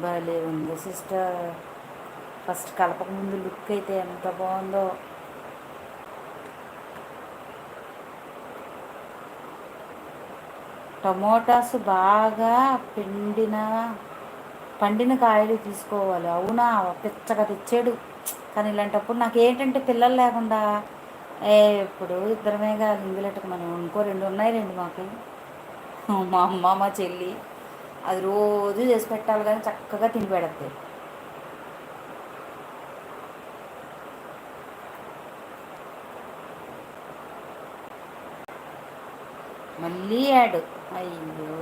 భలే ఉంది sister. First కలపక ముందు లుక్ అయితే ఎంత బాగుందో. టమోటాస్ బాగా పండిన కాయలు తీసుకోవాలి. అవునా, పిచ్చగా తెచ్చాడు. కానీ ఇలాంటప్పుడు నాకు ఏంటంటే పిల్లలు లేకుండా ఇప్పుడు ఇద్దరమేగా లింగులెట్టకు, మనం ఇంకో రెండు ఉన్నాయి, రెండు మాకు, మా అమ్మ మా చెల్లి. అది రోజు చేసి పెట్టాలి కానీ చక్కగా తిని పెడతాయి. మళ్ళీ యాడ్. అయ్యో,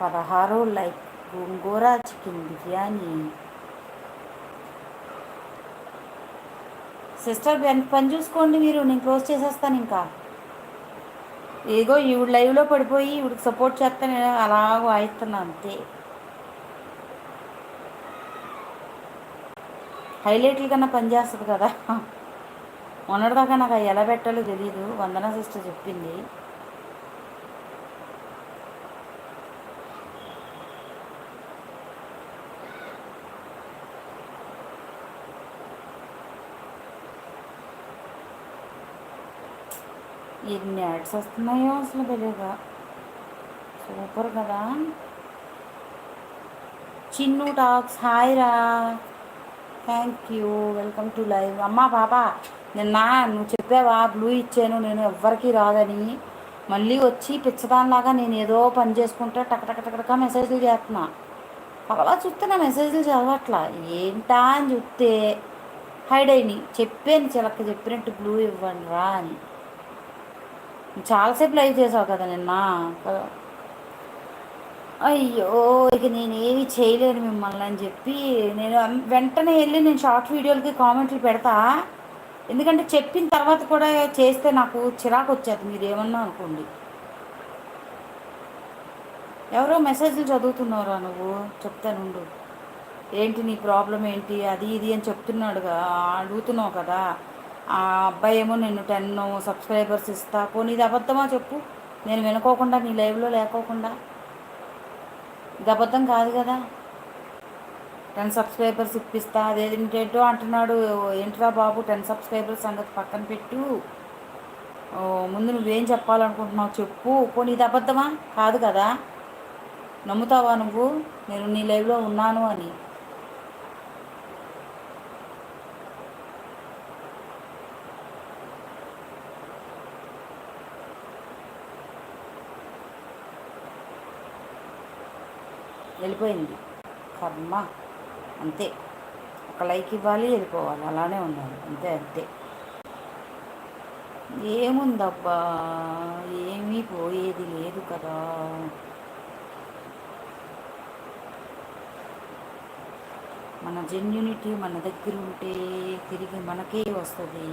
16 లైక్. గోంగూర చికెన్ బిర్యానీ. సిస్టర్ పని చూసుకోండి మీరు, నేను క్లోజ్ చేసేస్తాను ఇంకా. ఏగో ఈవిడ లైవ్లో పడిపోయి ఈవిడికి సపోర్ట్ చేస్తే నేను అలాగ వాయిస్తున్నాను అంతే. హైలైట్లు కన్నా పని చేస్తుంది కదా. మొన్నటిదాకా నాకు ఎలా పెట్టాలో తెలీదు, వందన సిస్టర్ చెప్పింది. ఎన్ని యాడ్స్ వస్తున్నాయో అసలు తెలియగా. సూపర్ కదా. చిన్ను టాక్స్ హాయ్ రా, thank you, welcome to live. అమ్మా పాప, నిన్న నువ్వు చెప్పావా బ్లూ ఇచ్చాను నేను ఎవ్వరికి రాదని, మళ్ళీ వచ్చి పిచ్చదానిలాగా నేను ఏదో పని చేసుకుంటే టకటక మెసేజ్లు చేస్తున్నా. అలా చూస్తే నా మెసేజ్లు చదవట్లా ఏంటా అని చూస్తే హైడ్ అయినాయి. చెప్పాను చిలక చెప్పినట్టు బ్లూ ఇవ్వండి రా అని. చాలాసేపు లైవ్ చేసావు కదా నిన్న. అయ్యో, ఇక నేనేమి చేయలేను మిమ్మల్ని అని చెప్పి నేను వెంటనే వెళ్ళి నేను షార్ట్ వీడియోలకి కామెంట్లు పెడతా. ఎందుకంటే చెప్పిన తర్వాత కూడా చేస్తే నాకు చిరాకు వచ్చేది, మీరు ఏమన్నా అనుకోండి. ఎవరో మెసేజ్లు చదువుతున్నారా నువ్వు, చెప్తానుండు. ఏంటి నీ ప్రాబ్లం ఏంటి, అది ఇది అని చెప్తున్నాడుగా, అడుగుతున్నావు కదా. ఆ అబ్బాయి ఏమో నేను 10 సబ్స్క్రైబర్స్ ఇస్తా, పోనీ ఇది అబద్ధమా చెప్పు. నేను వినుకోకుండా నీ లైవ్లో లేకోకుండా ఇది అబద్ధం కాదు కదా. 10 సబ్స్క్రైబర్స్ ఇప్పిస్తా అదేంటేంటో అంటున్నాడు. ఏంట్రా బాబు, 10 సబ్స్క్రైబర్స్ సంగతి పక్కన పెట్టు, ముందు నువ్వేం చెప్పాలనుకుంటున్నావు చెప్పు. పోనీ ఇది అబద్ధమా కాదు కదా. నమ్ముతావా నువ్వు నేను నీ లైవ్లో ఉన్నాను అని? వెళ్ళిపోయింది కర్మ, అంతే. ఒక లైక్ ఇవ్వాలి, వెళ్ళిపోవాలి, అలానే ఉండాలి, అంతే అంతే. ఏముందబ్బా, ఏమీ పోయేది లేదు కదా. మన జెన్యూనిటీ మన దగ్గర ఉంటే తిరిగి మనకే వస్తుంది,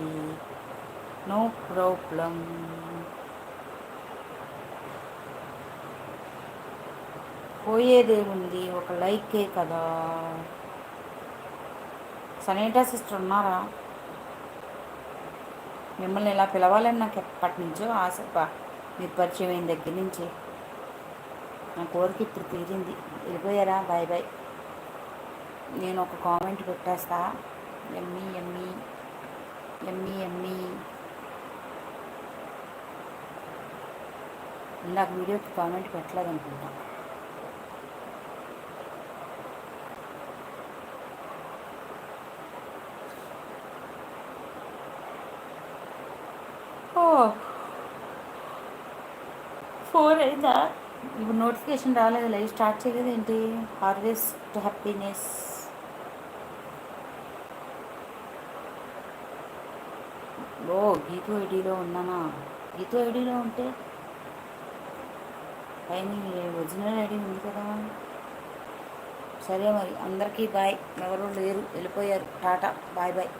నో ప్రాబ్లం. పోయేదేముంది, ఒక లైకే కదా. సనేటా సిస్టర్ ఉన్నారా? మిమ్మల్ని ఇలా పిలవాలని నాకు ఎప్పటి నుంచో ఆశ. మీరు పరిచయం అయిన దగ్గర నుంచి నా కోరిక ఇప్పుడు తీరింది. వెళ్ళిపోయారా, బాయ్ బాయ్. నేను ఒక కామెంట్ పెట్టేస్తా, ఎమ్మీ ఎమ్మీ ఎమ్మీ ఎమ్మీ. ఇందాక వీడియోకి కామెంట్ పెట్టలేదు అనుకుంటా. ఓ 4 అయిందా? ఇప్పుడు నోటిఫికేషన్ రాలేదు, లైవ్ స్టార్ట్ చేయలేదు ఏంటి? Harvest happiness. ఓ గీతూ ఐడిలో ఉన్నానా? గీతూ ఐడిలో ఉంటే పైన ఒరిజినల్ ఐడి ఉంది కదా. సరే మరి, అందరికీ బాయ్. ఎవరు లేరు, వెళ్ళిపోయారు. Tata, bye bye.